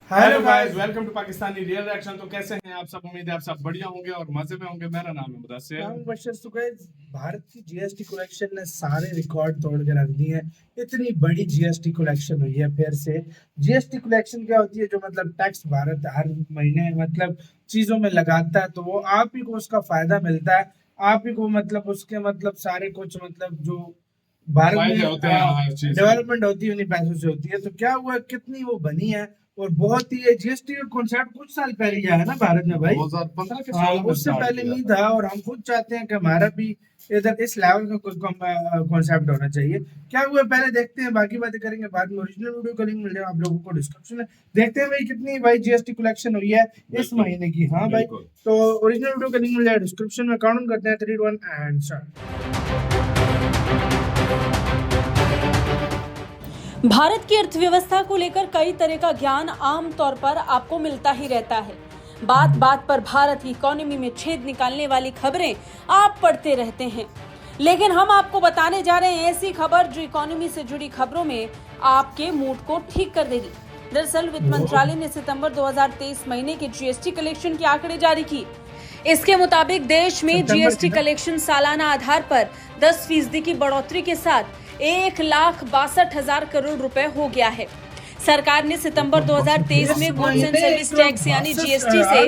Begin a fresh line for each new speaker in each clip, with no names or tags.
Hello guys, welcome to Pakistani real reaction. तो कैसे हैं आप सब? उम्मीद है आप सब बढ़िया होंगे और मजे में होंगे। मेरा नाम है मुदस्सिर।
भारत की जीएसटी कलेक्शन ने सारे रिकॉर्ड तोड़ के रख दिए हैं। इतनी बड़ी जीएसटी कलेक्शन हुई है फिर से। जीएसटी कलेक्शन क्या होती है? जो मतलब टैक्स भारत हर महीने मतलब चीजों में लगाता है, तो वो आप ही को उसका फायदा मिलता है। आप ही को मतलब उसके मतलब सारे कुछ मतलब जो भारत
फायदे
में
होते हैं हर चीज के।
डेवलपमेंट होती है उन्हीं पैसों से होती है। तो क्या हुआ, कितनी वो बनी है। और बहुत ही ये जीएसटी का कॉन्सेप्ट कुछ साल पहले ही आया है ना भारत में भाई।
2015 के
हाँ,
16 में
उससे
स्टार्ट
पहले
किया
नहीं
था।
था। और हम खुद चाहते हैं कि हमारा भी इधर इस लेवल का कोई कॉन्सेप्ट होना चाहिए। क्या हुआ पहले देखते हैं, बाकी बातें करेंगे बाद में। ओरिजिनल वीडियो का लिंक मिल जाएगा आप लोगों को डिस्क्रिप्शन में। देखते हैं भाई कितनी भाई जीएसटी कलेक्शन हुई है इस महीने की। हाँ भाई,
बिल्कुल।
तो ओरिजिनल वीडियो का लिंक मिल जाएगा डिस्क्रिप्शन में। काउंट करते हैं 3 2 1 एंड स्टार्ट।
भारत की अर्थव्यवस्था को लेकर कई तरह का ज्ञान आम तौर पर आपको मिलता ही रहता है। बात बात पर भारत की इकोनॉमी में छेद निकालने वाली खबरें आप पढ़ते रहते हैं, लेकिन हम आपको बताने जा रहे हैं ऐसी खबर जो इकोनॉमी से जुड़ी खबरों में आपके मूड को ठीक कर देगी। दरअसल वित्त मंत्रालय ने सितंबर 2023 महीने के जीएसटी कलेक्शन के आंकड़े जारी किए। इसके मुताबिक देश में जीएसटी कलेक्शन सालाना आधार पर 10% की बढ़ोतरी के साथ 1,62,000 करोड़ रुपए हो गया है। सरकार ने सितंबर 2023 में गुड्स एंड सर्विस टैक्स यानी जीएसटी से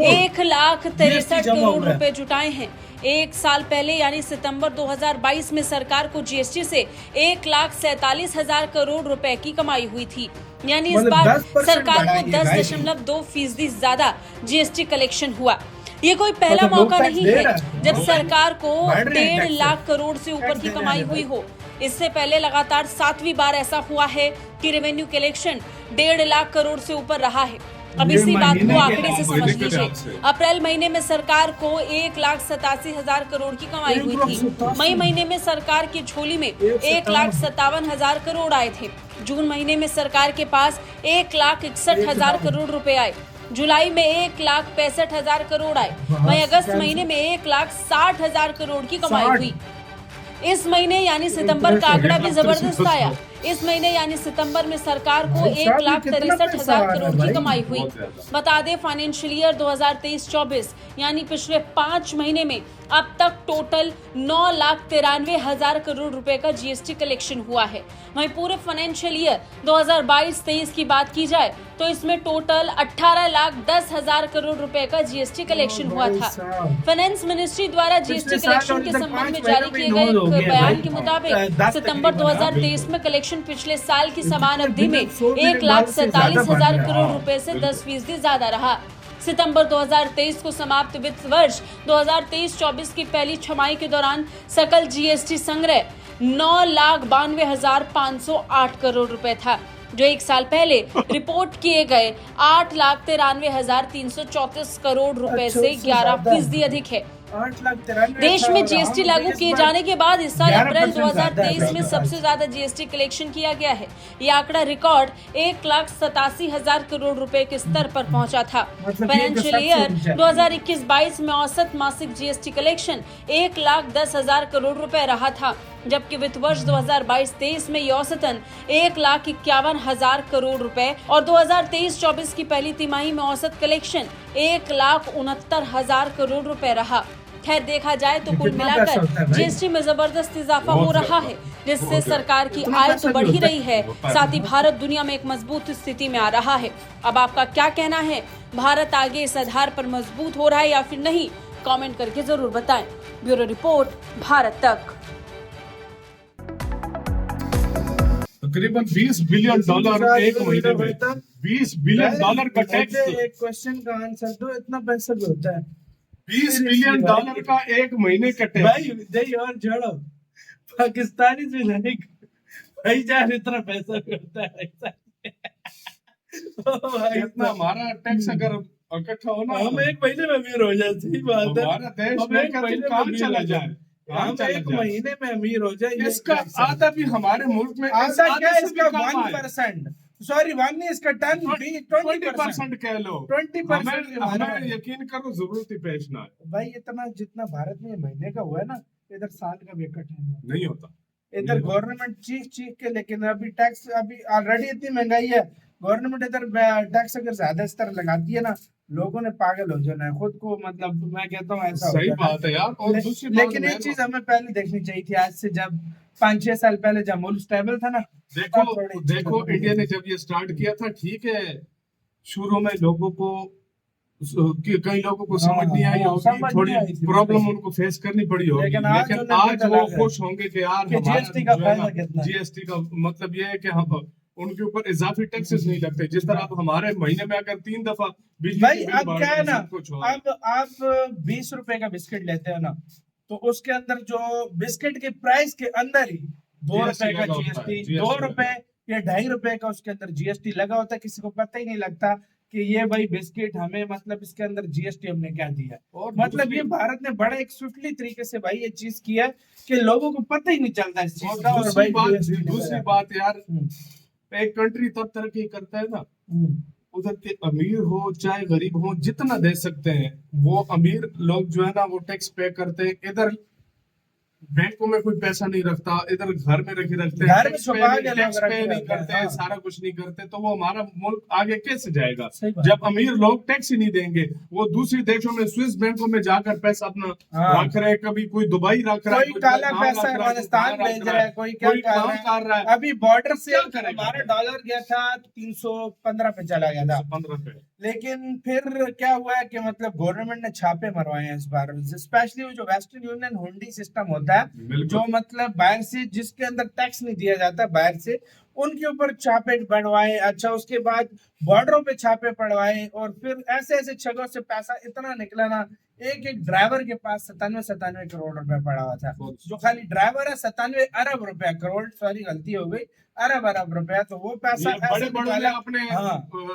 1,63,000 करोड़ रुपए जुटाए हैं। एक साल पहले यानी सितंबर 2022 में सरकार को जीएसटी से 1,47,000 करोड़ रुपए की कमाई हुई थी। यानी इस बार सरकार को 10.2% ज्यादा जीएसटी कलेक्शन हुआ। ये कोई पहला मौका नहीं है जब सरकार को 1.5 लाख करोड़ से ऊपर की कमाई हुई हो। इससे पहले लगातार 7वीं बार ऐसा हुआ है कि रेवेन्यू कलेक्शन 1.5 लाख करोड़ से ऊपर रहा है। अब इसी बात को आंकड़े से समझ लीजिए। अप्रैल महीने में सरकार को 1,87,000 करोड़ की कमाई हुई थी। मई महीने में सरकार की झोली में 1,57,000 करोड़ आए थे। जून महीने में सरकार के पास 1,61,000 करोड़ रुपए आए। जुलाई में 1,65,000 करोड़ आए। वहीं अगस्त महीने में 1,60,000 करोड़ की कमाई हुई। इस महीने यानी सितंबर का आंकड़ा भी जबरदस्त आया। इस महीने यानी सितंबर में सरकार को 1,63,000 करोड़ की कमाई हुई। बता दें फाइनेंशियल ईयर 2023-24 यानी पिछले 5 महीने में अब तक टोटल 9,93,000 करोड़ रुपए का जीएसटी कलेक्शन हुआ है। वहीं पूरे फाइनेंशियल ईयर 2022-23 की बात की जाए तो इसमें टोटल 18,10,000 करोड़ रुपए का जीएसटी कलेक्शन हुआ था। फाइनेंस मिनिस्ट्री द्वारा जीएसटी कलेक्शन के संबंध में जारी किए गए बयान के मुताबिक सितंबर 2023 में कलेक्शन पिछले साल की समान अवधि में 1,47,000 करोड़ रुपए से 10% ज्यादा रहा। सितंबर 2023 को समाप्त वित्त वर्ष 2023-24 की पहली छमाही के दौरान सकल जीएसटी संग्रह 9,92,508 करोड़ रुपए था, जो एक साल पहले रिपोर्ट किए गए 8,93,334 करोड़ रुपए से 11% अधिक है। देश में जीएसटी लागू किए जाने के बाद इस साल अप्रैल 2023 में सबसे ज्यादा जीएसटी कलेक्शन किया गया है। ये आंकड़ा रिकॉर्ड 1,87,000 करोड़ रुपए के स्तर पर पहुंचा था। फाइनेंशियल ईयर 2021-22 में औसत मासिक जीएसटी कलेक्शन 1,10,000 करोड़ रुपए रहा था, जबकि वित्त वर्ष 2022-23 में ये औसतन 1,51,000 करोड़ रुपए और 2023-24 की पहली तिमाही में औसत कलेक्शन 1,69,000 करोड़ रुपए रहा। खैर देखा जाए तो कुल मिलाकर जीएसटी में जबरदस्त इजाफा हो रहा है, जिससे सरकार की आय तो बढ़ ही रही है, साथ ही भारत दुनिया में एक मजबूत स्थिति में आ रहा है। अब आपका क्या कहना है? भारत आगे इस आधार पर मजबूत हो रहा है या फिर नहीं? कमेंट करके जरूर बताएं। ब्यूरो रिपोर्ट, भारत तक।
तकरीबन $20 बिलियन एक महीने में। $20 बिलियन का टैक्स।
एक क्वेश्चन का आंसर दो, इतना पैसा भी होता है?
$20 बिलियन का एक महीने का टैक्स।
भाई दही और जोड़ो, पाकिस्तानी से नहीं भाई जान, इतना पैसा भी होता है ऐसा।
इतना हमारा टैक्स अगर इकट्ठा हो ना,
हम एक महीने में अमीर हो जाए। सही बात है,
हमारा देश में काम चला जाए,
हम एक महीने में अमीर हो जाए।
इसका आधा भी हमारे मुल्क में
आधा क्या, इसका 1%, सॉरी 1 नहीं, इसका 20%
कह लो।
20%
हमें यकीन करो जरूरत ही पेश ना है
भाई। इतना जितना भारत में महीने का हुआ है ना, इधर साल का भी इकट्ठा
नहीं होता।
इधर गवर्नमेंट चीख के, लेकिन अभी टैक्स, अभी ऑलरेडी इतनी महंगाई है, गवर्नमेंट इधर टैक्स अगर ज्यादा इस तरह लगाती है ना, लोगों ने पागल हो जाना है खुद को, मतलब मैं कहता हूँ ऐसा
सही
होता है।
बात है यार। और दूसरी बात
लेकिन
मैं
एक चीज हमें पहले देखनी चाहिए थी, आज से जब 5-6 साल पहले जब मुल्क स्टेबल था ना,
देखो
तब थोड़ी
देखो
चीज़ें
इंडिया ने जब ये स्टार्ट किया था, ठीक है, शुरू में लोगों को कई लोगों को समझ नहीं आई होगी,
समझ
थोड़ी
नहीं आई थी
प्रॉब्लम
उसमें।
उनको फेस करनी पड़ी होगी,
लेकिन आज
लेकिन
उन्हें
आज
पता
वो
लगा
खुश होंगे कि यार
कि
हमारा
जीएसटी का
जो है
फायदा कितना है।
जीएसटी का मतलब ये है कि हम उनके ऊपर इजाफी टैक्सेस नहीं लगते। जिस तरह अब हमारे महीने में अगर 3 दफा बिजली
भाई
के बिल
अब
बढ़
क्या
रहे
है
हैं,
ना,
सब कुछ हो रहा है।
अब आप 20 रुपए का बिस्किट लेते हो ना, तो उसके अंदर जो बिस्किट के प्राइस के अंदर ही 2 रुपए का
लगा होता है,
जीएसटी, 2 रुपए या 2.5 रुपए का उसके अंदर जीएसटी लगा होता है। किसी को पता ही नहीं लगता कि ये भाई बिस्किट हमें, मतलब इसके अंदर जीएसटी हमने क्या दिया।
और
मतलब ये भारत ने बड़े एक स्विफ्टली तरीके से भाई ये चीज किया है कि लोगों को पता ही नहीं चलता इस चीज का। और भाई
दूसरी बात यार, एक कंट्री तब तरक्की करता है ना, उधर के अमीर हो चाहे गरीब हो, जितना दे सकते हैं वो अमीर लोग जो है ना वो टैक्स पे करते हैं। इधर बैंकों में कोई पैसा नहीं रखता, इधर घर में रखते हैं,
घर में छुपा के लोग
टैक्स पे
रखे
नहीं
रहते हैं,
करते,
हाँ।
सारा कुछ नहीं करते, तो वो हमारा मुल्क आगे कैसे जाएगा?
सही बात।
जब अमीर लोग टैक्स ही नहीं देंगे, वो दूसरी देशों में स्विस बैंकों में जाकर पैसा अपना
हाँ।
रख रहे हैं, कभी कोई दुबई रख रहा है,
कोई काला
कहाँ
पैसा
रख रहा है,
अफगानिस्तान
कहाँ
भेज
रख
रहा है, कोई क्या
काम कर रहा है।
अभी बॉर्डर से
क्या करेगा?
हमारा डॉलर गया था 315 पे चला गया था।
15 पे
लेकिन फिर क्या हुआ है कि मतलब गवर्नमेंट ने छापे मरवाए हैं इस बार, स्पेशली वो जो वेस्टर्न यूनियन हुंडी सिस्टम होता है,
बिल्कुल।
जो मतलब बाहर से, जिसके अंदर टैक्स नहीं दिया जाता बाहर से, उनके ऊपर छापे बढ़वाए। अच्छा, उसके बाद बॉर्डरों पे छापे पड़वाए, और फिर ऐसे ऐसे जगहों से पैसा इतना निकला ना, एक एक ड्राइवर के पास 97 करोड़ रुपए पड़ा हुआ था। जो खाली ड्राइवर है 97 अरब रुपया, करोड़ सॉरी गलती हो गई, अरब रुपया। तो वो पैसा
ये बड़े बड़े
निकाला
अपने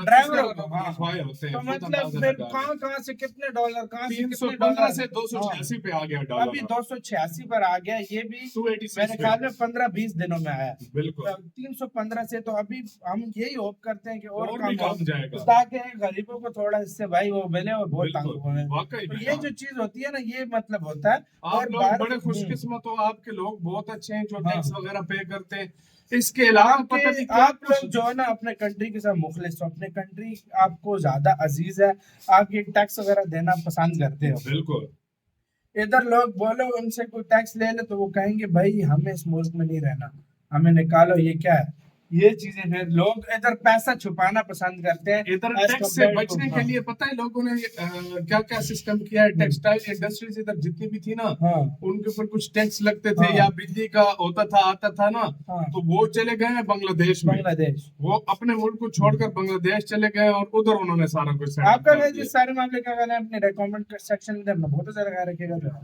ड्राइवरों को।
रखवाए होते हैं,
तो
खुद
मतलब
अंदाजा
फिर
लगा
कहाँ से कितने डॉलर, कहाँ से कितने
315
डॉलर
से 286 पे आ गया डॉलर।
अभी 286 पर आ गया। ये भी
286
मेरे
पे।
ख्याल में 15-20 दिनों में आया।
बिल्कुल।
315 से तो अभी हम यही होप करते हैं कि और
भी
कम हो,
कम जाएगा,
ताकि गरीबों को थोड़ा इससे भाई वो मिले और बहुत तंग
बिल्कुल,
हुए।
वाकई
तो
में
ये जो चीज होती है ना, ये मतलब होता है।
आप
और
लोग बड़े खुशकिस्मत हो, आपके लोग बहुत अच्छे हैं जो टैक्स वगैरह पे करते हैं। इसके अलावा पता नहीं क्या
आप लोग जो है ना अपने कंट्री के साथ मुखलिस हो, अपने कंट्री आपको ज्यादा अजीज है, आप ये टैक्स वगैरह देना पसंद करते हो।
बिल्कुल।
इधर लोग बोलो उनसे कोई टैक्स ले ले तो वो कहेंगे भाई हमें इस मुल्क में नहीं रहना, हमें निकालो, ये क्या है। ये चीजें फिर लोग इधर पैसा छुपाना पसंद करते हैं।
इधर
as
टैक्स से
compared to-
बचने के लिए पता है लोगों ने क्या क्या सिस्टम किया है। टेक्सटाइल इंडस्ट्रीज इधर जितनी भी थी ना,
हाँ।
उनके ऊपर कुछ टैक्स लगते थे,
हाँ।
या बिजली का होता था आता था ना,
हाँ।
तो वो चले गए हैं बांग्लादेश में।
बांग्लादेश,
वो अपने मुल्क को छोड़कर बांग्लादेश चले गए और उधर उन्होंने सारा कुछ set up
आपका
कर
वैसे
दिया।
सारे मामले क्या कहना है? अपने रेकमेंड सेक्शन में बहुत सारा रखेगा।